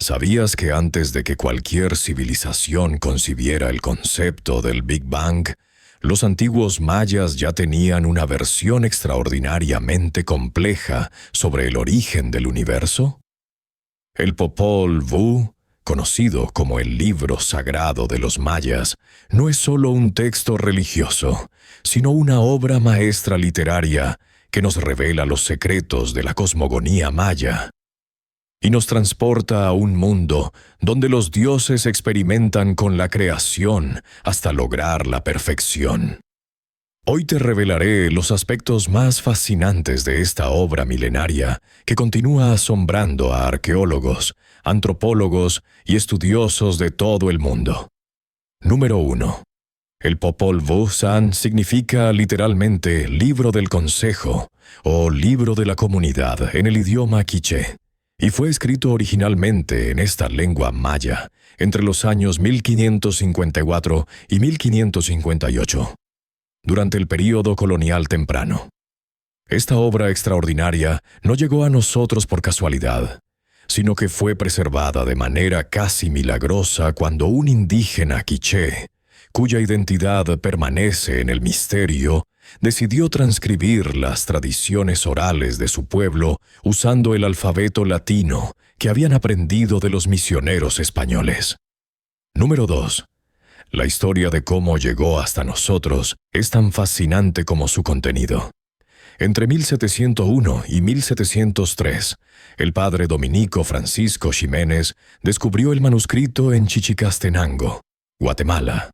¿Sabías que antes de que cualquier civilización concibiera el concepto del Big Bang, los antiguos mayas ya tenían una versión extraordinariamente compleja sobre el origen del universo? El Popol Vuh, conocido como el libro sagrado de los mayas, no es solo un texto religioso, sino una obra maestra literaria que nos revela los secretos de la cosmogonía maya y nos transporta a un mundo donde los dioses experimentan con la creación hasta lograr la perfección. Hoy te revelaré los aspectos más fascinantes de esta obra milenaria que continúa asombrando a arqueólogos, antropólogos y estudiosos de todo el mundo. Número 1. El Popol Vuh San significa literalmente Libro del Consejo o Libro de la Comunidad en el idioma quiché, y fue escrito originalmente en esta lengua maya entre los años 1554 y 1558, durante el período colonial temprano. Esta obra extraordinaria no llegó a nosotros por casualidad, sino que fue preservada de manera casi milagrosa cuando un indígena quiché, cuya identidad permanece en el misterio, decidió transcribir las tradiciones orales de su pueblo usando el alfabeto latino que habían aprendido de los misioneros españoles. Número 2. La historia de cómo llegó hasta nosotros es tan fascinante como su contenido. Entre 1701 y 1703, el padre dominico Francisco Ximénez descubrió el manuscrito en Chichicastenango, Guatemala,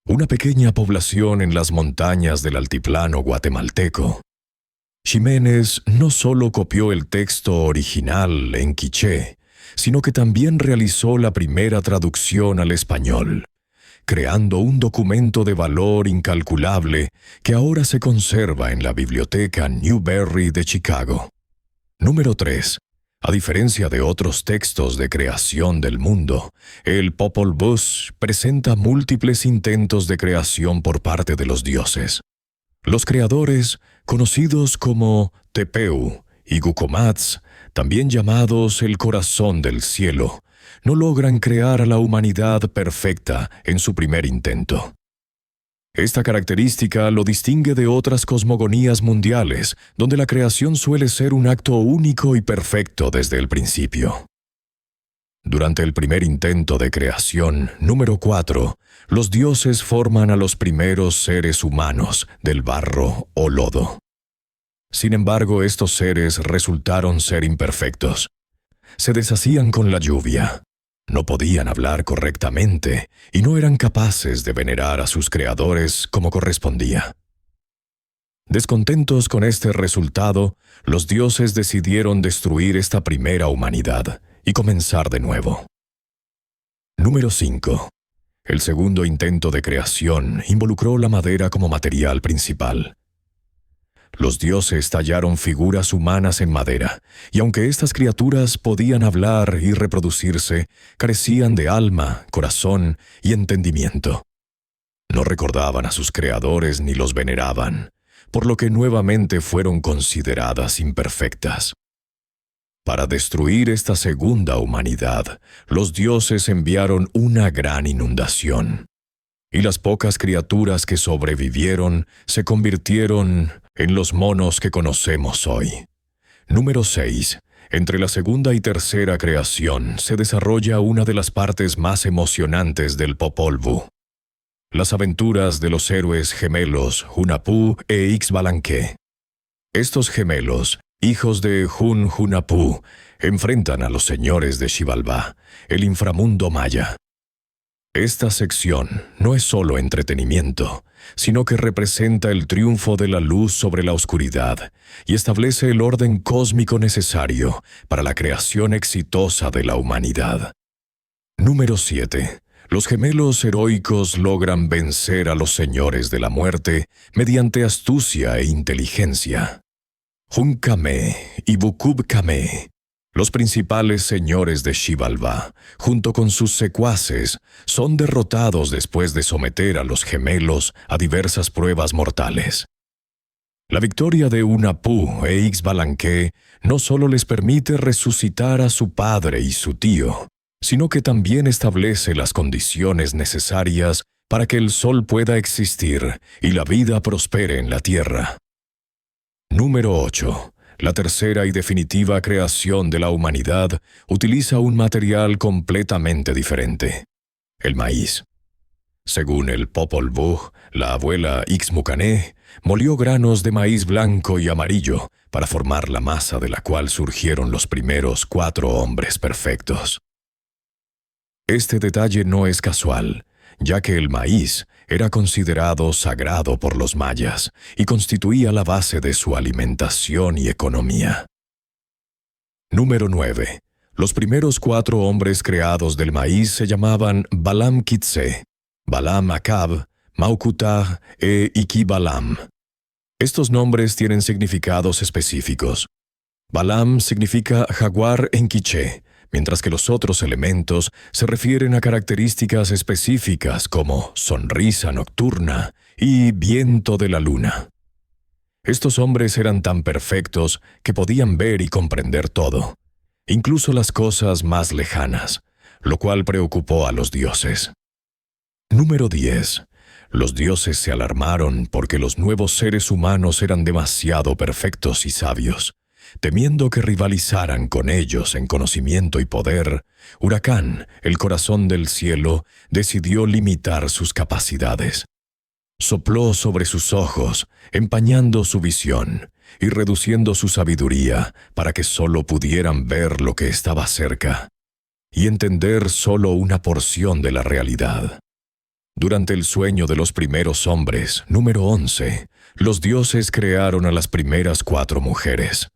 una pequeña población en las montañas del altiplano guatemalteco. Ximénez no solo copió el texto original en quiché, sino que también realizó la primera traducción al español, creando un documento de valor incalculable que ahora se conserva en la Biblioteca Newberry de Chicago. Número 3. A diferencia de otros textos de creación del mundo, el Popol Vuh presenta múltiples intentos de creación por parte de los dioses. Los creadores, conocidos como Tepeu y Gucumatz, también llamados el corazón del cielo, no logran crear a la humanidad perfecta en su primer intento. Esta característica lo distingue de otras cosmogonías mundiales, donde la creación suele ser un acto único y perfecto desde el principio. Durante el primer intento de creación, número 4, los dioses forman a los primeros seres humanos del barro o lodo. Sin embargo, estos seres resultaron ser imperfectos. Se deshacían con la lluvia. No podían hablar correctamente y no eran capaces de venerar a sus creadores como correspondía. Descontentos con este resultado, los dioses decidieron destruir esta primera humanidad y comenzar de nuevo. Número 5. El segundo intento de creación involucró la madera como material principal. Los dioses tallaron figuras humanas en madera, y aunque estas criaturas podían hablar y reproducirse, carecían de alma, corazón y entendimiento. No recordaban a sus creadores ni los veneraban, por lo que nuevamente fueron consideradas imperfectas. Para destruir esta segunda humanidad, los dioses enviaron una gran inundación, y las pocas criaturas que sobrevivieron se convirtieron en los monos que conocemos hoy. Número 6. Entre la segunda y tercera creación se desarrolla una de las partes más emocionantes del Popol Vuh: las aventuras de los héroes gemelos Hunahpu e Ixbalanque. Estos gemelos, hijos de Hunahpu, enfrentan a los señores de Xibalbá, el inframundo maya. Esta sección no es solo entretenimiento, sino que representa el triunfo de la luz sobre la oscuridad y establece el orden cósmico necesario para la creación exitosa de la humanidad. Número 7. Los gemelos heroicos logran vencer a los señores de la muerte mediante astucia e inteligencia. Hunkame y Bukub-Kame, los principales señores de Xibalbá, junto con sus secuaces, son derrotados después de someter a los gemelos a diversas pruebas mortales. La victoria de Hunahpu e Ixbalanque no solo les permite resucitar a su padre y su tío, sino que también establece las condiciones necesarias para que el sol pueda existir y la vida prospere en la tierra. Número 8. La tercera y definitiva creación de la humanidad utiliza un material completamente diferente: el maíz. Según el Popol Vuh, la abuela Ixmucané molió granos de maíz blanco y amarillo para formar la masa de la cual surgieron los primeros 4 hombres perfectos. Este detalle no es casual, ya que el maíz era considerado sagrado por los mayas y constituía la base de su alimentación y economía. Número 9. Los primeros 4 hombres creados del maíz se llamaban Balam Kitse, Balam Akab, Maukutaj e Ikibalam. Estos nombres tienen significados específicos. Balam significa jaguar en quiché, mientras que los otros elementos se refieren a características específicas como sonrisa nocturna y viento de la luna. Estos hombres eran tan perfectos que podían ver y comprender todo, incluso las cosas más lejanas, lo cual preocupó a los dioses. Número 10. Los dioses se alarmaron porque los nuevos seres humanos eran demasiado perfectos y sabios. Temiendo que rivalizaran con ellos en conocimiento y poder, Huracán, el corazón del cielo, decidió limitar sus capacidades. Sopló sobre sus ojos, empañando su visión y reduciendo su sabiduría para que solo pudieran ver lo que estaba cerca y entender solo una porción de la realidad. Durante el sueño de los primeros hombres, número 11, los dioses crearon a las primeras 4 mujeres: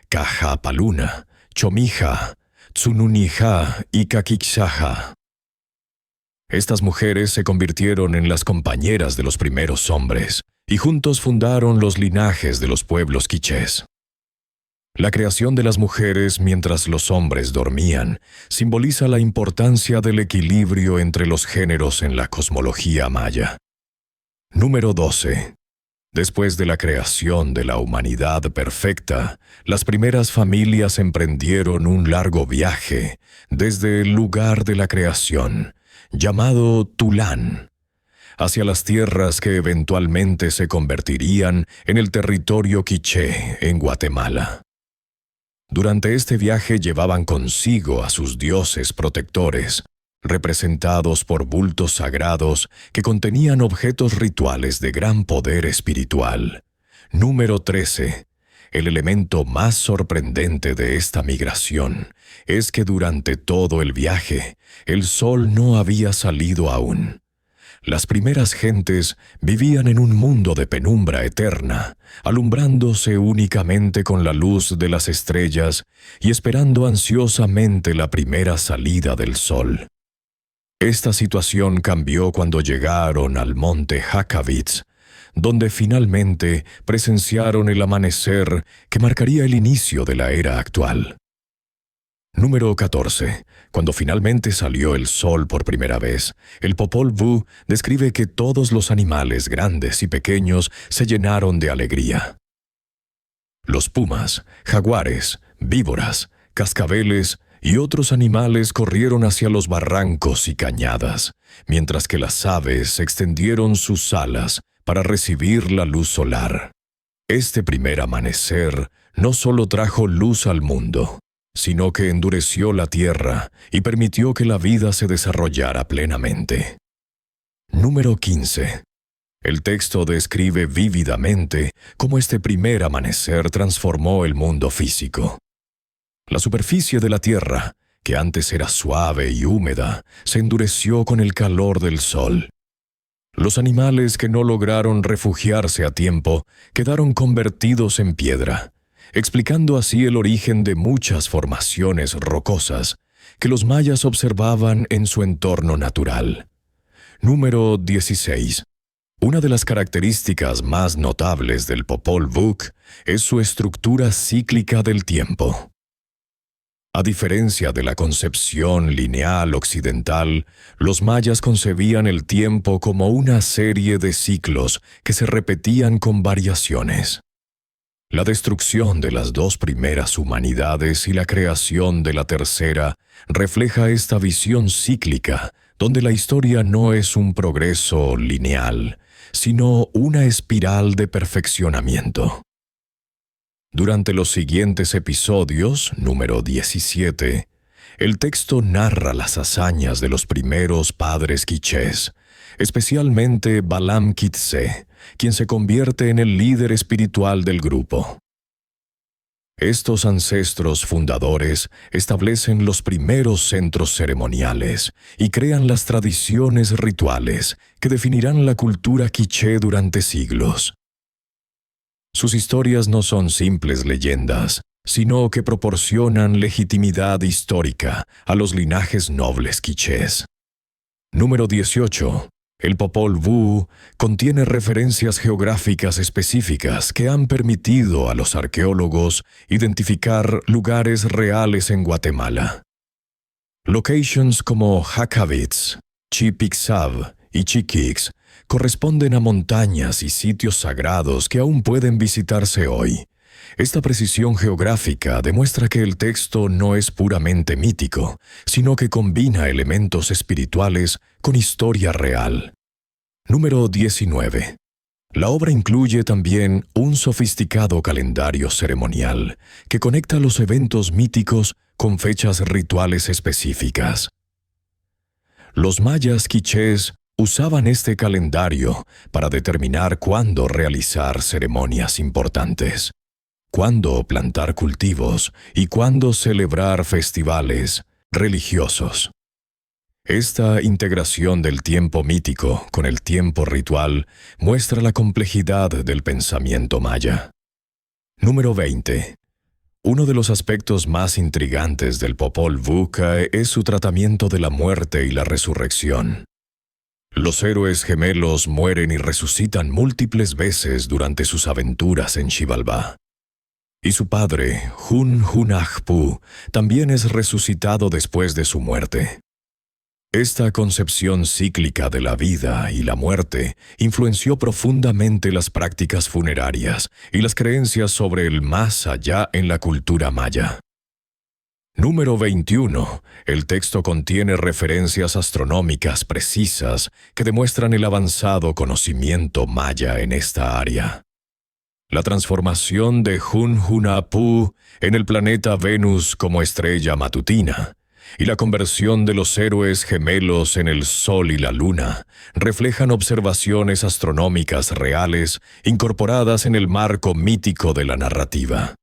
Cajapaluna, Chomija, Tsununija y Caquixaja. Estas mujeres se convirtieron en las compañeras de los primeros hombres y juntos fundaron los linajes de los pueblos quichés. La creación de las mujeres mientras los hombres dormían simboliza la importancia del equilibrio entre los géneros en la cosmología maya. Número 12. Después de la creación de la humanidad perfecta, las primeras familias emprendieron un largo viaje desde el lugar de la creación, llamado Tulán, hacia las tierras que eventualmente se convertirían en el territorio quiché en Guatemala. Durante este viaje llevaban consigo a sus dioses protectores, representados por bultos sagrados que contenían objetos rituales de gran poder espiritual. Número 13. El elemento más sorprendente de esta migración es que durante todo el viaje, el sol no había salido aún. Las primeras gentes vivían en un mundo de penumbra eterna, alumbrándose únicamente con la luz de las estrellas y esperando ansiosamente la primera salida del sol. Esta situación cambió cuando llegaron al monte Hakavits, donde finalmente presenciaron el amanecer que marcaría el inicio de la era actual. Número 14. Cuando finalmente salió el sol por primera vez, el Popol Vuh describe que todos los animales grandes y pequeños se llenaron de alegría. Los pumas, jaguares, víboras, cascabeles y otros animales corrieron hacia los barrancos y cañadas, mientras que las aves extendieron sus alas para recibir la luz solar. Este primer amanecer no solo trajo luz al mundo, sino que endureció la tierra y permitió que la vida se desarrollara plenamente. Número 15. El texto describe vívidamente cómo este primer amanecer transformó el mundo físico. La superficie de la tierra, que antes era suave y húmeda, se endureció con el calor del sol. Los animales que no lograron refugiarse a tiempo quedaron convertidos en piedra, explicando así el origen de muchas formaciones rocosas que los mayas observaban en su entorno natural. Número 16. Una de las características más notables del Popol Vuh es su estructura cíclica del tiempo. A diferencia de la concepción lineal occidental, los mayas concebían el tiempo como una serie de ciclos que se repetían con variaciones. La destrucción de las dos primeras humanidades y la creación de la tercera refleja esta visión cíclica, donde la historia no es un progreso lineal, sino una espiral de perfeccionamiento. Durante los siguientes episodios, número 17, el texto narra las hazañas de los primeros padres quichés, especialmente Balam Quitze, quien se convierte en el líder espiritual del grupo. Estos ancestros fundadores establecen los primeros centros ceremoniales y crean las tradiciones rituales que definirán la cultura quiché durante siglos. Sus historias no son simples leyendas, sino que proporcionan legitimidad histórica a los linajes nobles quichés. Número 18. El Popol Vuh contiene referencias geográficas específicas que han permitido a los arqueólogos identificar lugares reales en Guatemala. Locations como Hakavits, Chipixab y Chiquix corresponden a montañas y sitios sagrados que aún pueden visitarse hoy. Esta precisión geográfica demuestra que el texto no es puramente mítico, sino que combina elementos espirituales con historia real. Número 19. La obra incluye también un sofisticado calendario ceremonial que conecta los eventos míticos con fechas rituales específicas. Los mayas quichés usaban este calendario para determinar cuándo realizar ceremonias importantes, cuándo plantar cultivos y cuándo celebrar festivales religiosos. Esta integración del tiempo mítico con el tiempo ritual muestra la complejidad del pensamiento maya. Número 20. Uno de los aspectos más intrigantes del Popol Vuh es su tratamiento de la muerte y la resurrección. Los héroes gemelos mueren y resucitan múltiples veces durante sus aventuras en Xibalbá. Y su padre, Hun Hunahpu, también es resucitado después de su muerte. Esta concepción cíclica de la vida y la muerte influenció profundamente las prácticas funerarias y las creencias sobre el más allá en la cultura maya. Número 21. El texto contiene referencias astronómicas precisas que demuestran el avanzado conocimiento maya en esta área. La transformación de Hun Hunahpu en el planeta Venus como estrella matutina y la conversión de los héroes gemelos en el Sol y la Luna reflejan observaciones astronómicas reales incorporadas en el marco mítico de la narrativa.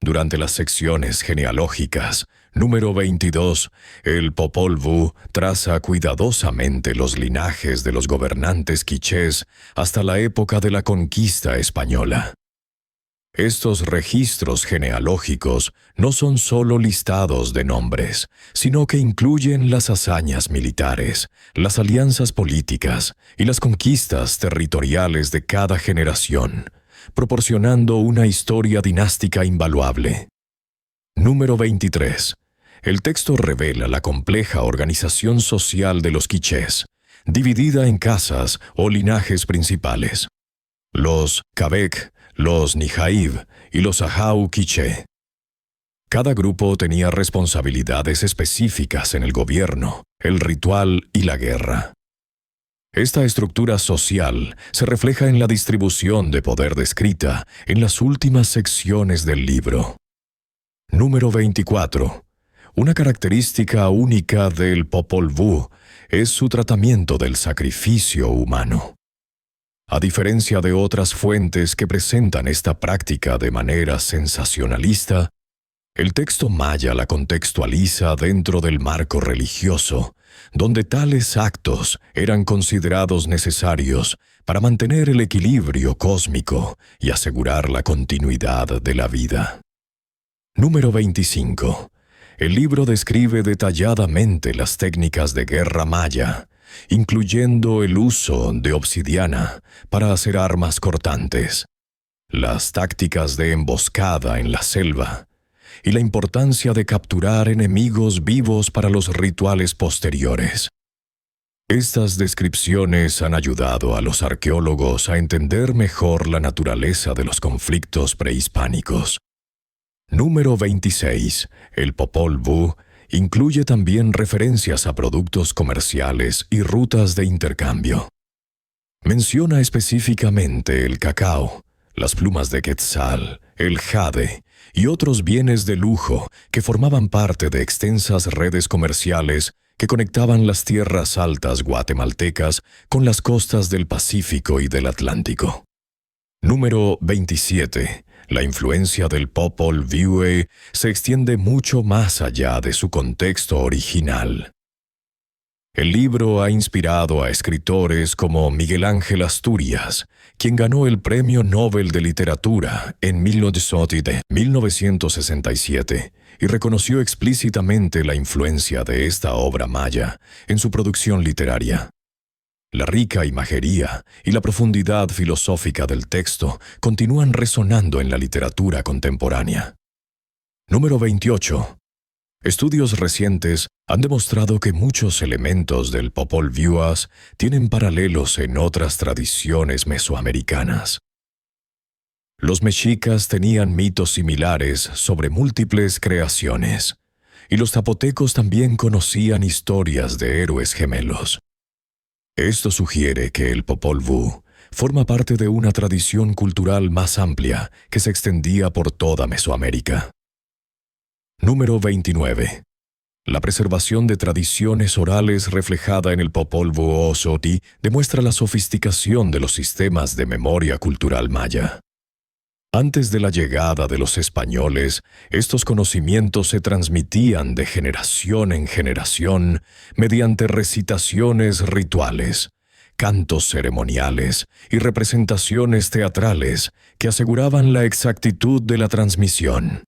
Durante las secciones genealógicas, número 22, el Popol Vuh traza cuidadosamente los linajes de los gobernantes quichés hasta la época de la conquista española. Estos registros genealógicos no son solo listados de nombres, sino que incluyen las hazañas militares, las alianzas políticas y las conquistas territoriales de cada generación, proporcionando una historia dinástica invaluable. Número 23. El texto revela la compleja organización social de los quichés, dividida en casas o linajes principales. Los Cabek, los Nijaib y los Ajau quiché. Cada grupo tenía responsabilidades específicas en el gobierno, el ritual y la guerra. Esta estructura social se refleja en la distribución de poder descrita en las últimas secciones del libro. Número 24. Una característica única del Popol Vuh es su tratamiento del sacrificio humano. A diferencia de otras fuentes que presentan esta práctica de manera sensacionalista, el texto maya la contextualiza dentro del marco religioso, donde tales actos eran considerados necesarios para mantener el equilibrio cósmico y asegurar la continuidad de la vida. Número 25. El libro describe detalladamente las técnicas de guerra maya, incluyendo el uso de obsidiana para hacer armas cortantes, las tácticas de emboscada en la selva y la importancia de capturar enemigos vivos para los rituales posteriores. Estas descripciones han ayudado a los arqueólogos a entender mejor la naturaleza de los conflictos prehispánicos. Número 26. El Popol Vuh incluye también referencias a productos comerciales y rutas de intercambio. Menciona específicamente el cacao, las plumas de quetzal, el jade y otros bienes de lujo que formaban parte de extensas redes comerciales que conectaban las tierras altas guatemaltecas con las costas del Pacífico y del Atlántico. Número 27. La influencia del Popol Vuh se extiende mucho más allá de su contexto original. El libro ha inspirado a escritores como Miguel Ángel Asturias, quien ganó el Premio Nobel de Literatura en 1967 y reconoció explícitamente la influencia de esta obra maya en su producción literaria. La rica imagería y la profundidad filosófica del texto continúan resonando en la literatura contemporánea. Número 28. Estudios recientes han demostrado que muchos elementos del Popol Vuh tienen paralelos en otras tradiciones mesoamericanas. Los mexicas tenían mitos similares sobre múltiples creaciones, y los zapotecos también conocían historias de héroes gemelos. Esto sugiere que el Popol Vuh forma parte de una tradición cultural más amplia que se extendía por toda Mesoamérica. Número 29. La preservación de tradiciones orales reflejada en el Popol Vuh Ossoti demuestra la sofisticación de los sistemas de memoria cultural maya. Antes de la llegada de los españoles, estos conocimientos se transmitían de generación en generación mediante recitaciones rituales, cantos ceremoniales y representaciones teatrales que aseguraban la exactitud de la transmisión.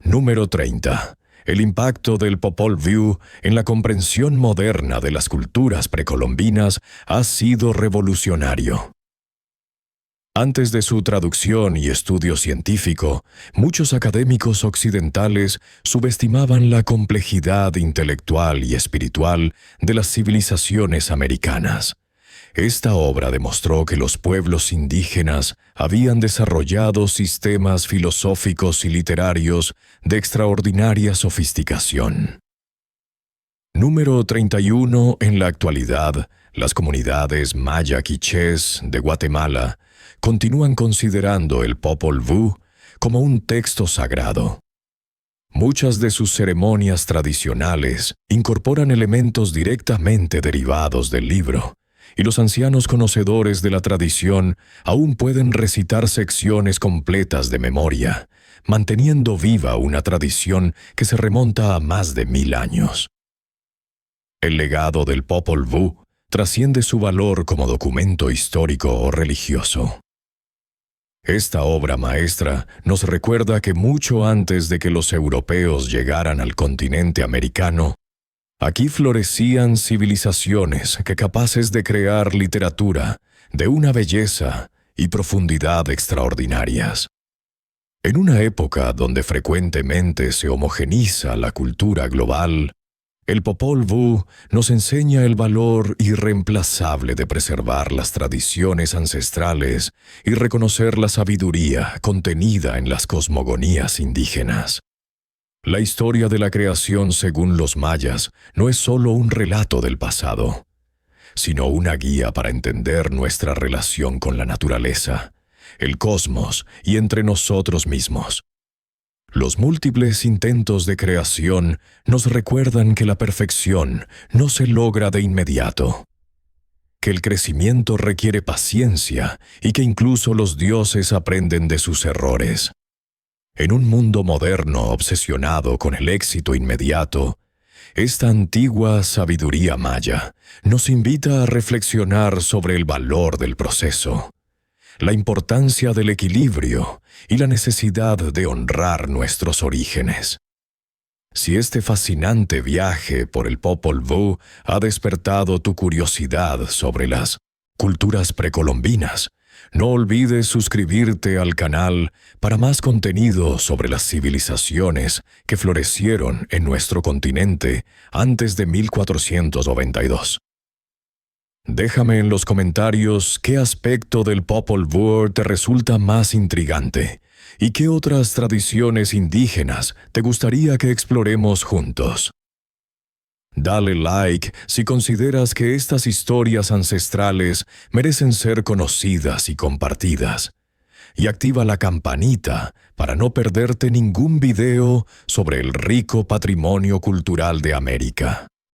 Número 30. El impacto del Popol Vuh en la comprensión moderna de las culturas precolombinas ha sido revolucionario. Antes de su traducción y estudio científico, muchos académicos occidentales subestimaban la complejidad intelectual y espiritual de las civilizaciones americanas. Esta obra demostró que los pueblos indígenas habían desarrollado sistemas filosóficos y literarios de extraordinaria sofisticación. Número 31. En la actualidad, las comunidades maya-quichés de Guatemala continúan considerando el Popol Vuh como un texto sagrado. Muchas de sus ceremonias tradicionales incorporan elementos directamente derivados del libro, y los ancianos conocedores de la tradición aún pueden recitar secciones completas de memoria, manteniendo viva una tradición que se remonta a más de 1000 años. El legado del Popol Vuh trasciende su valor como documento histórico o religioso. Esta obra maestra nos recuerda que mucho antes de que los europeos llegaran al continente americano, aquí florecían civilizaciones capaces de crear literatura de una belleza y profundidad extraordinarias. En una época donde frecuentemente se homogeniza la cultura global, el Popol Vuh nos enseña el valor irreemplazable de preservar las tradiciones ancestrales y reconocer la sabiduría contenida en las cosmogonías indígenas. La historia de la creación según los mayas no es solo un relato del pasado, sino una guía para entender nuestra relación con la naturaleza, el cosmos y entre nosotros mismos. Los múltiples intentos de creación nos recuerdan que la perfección no se logra de inmediato, que el crecimiento requiere paciencia y que incluso los dioses aprenden de sus errores. En un mundo moderno obsesionado con el éxito inmediato, esta antigua sabiduría maya nos invita a reflexionar sobre el valor del proceso, la importancia del equilibrio y la necesidad de honrar nuestros orígenes. Si este fascinante viaje por el Popol Vuh ha despertado tu curiosidad sobre las culturas precolombinas, no olvides suscribirte al canal para más contenido sobre las civilizaciones que florecieron en nuestro continente antes de 1492. Déjame en los comentarios qué aspecto del Popol Vuh te resulta más intrigante y qué otras tradiciones indígenas te gustaría que exploremos juntos. Dale like si consideras que estas historias ancestrales merecen ser conocidas y compartidas. Y activa la campanita para no perderte ningún video sobre el rico patrimonio cultural de América.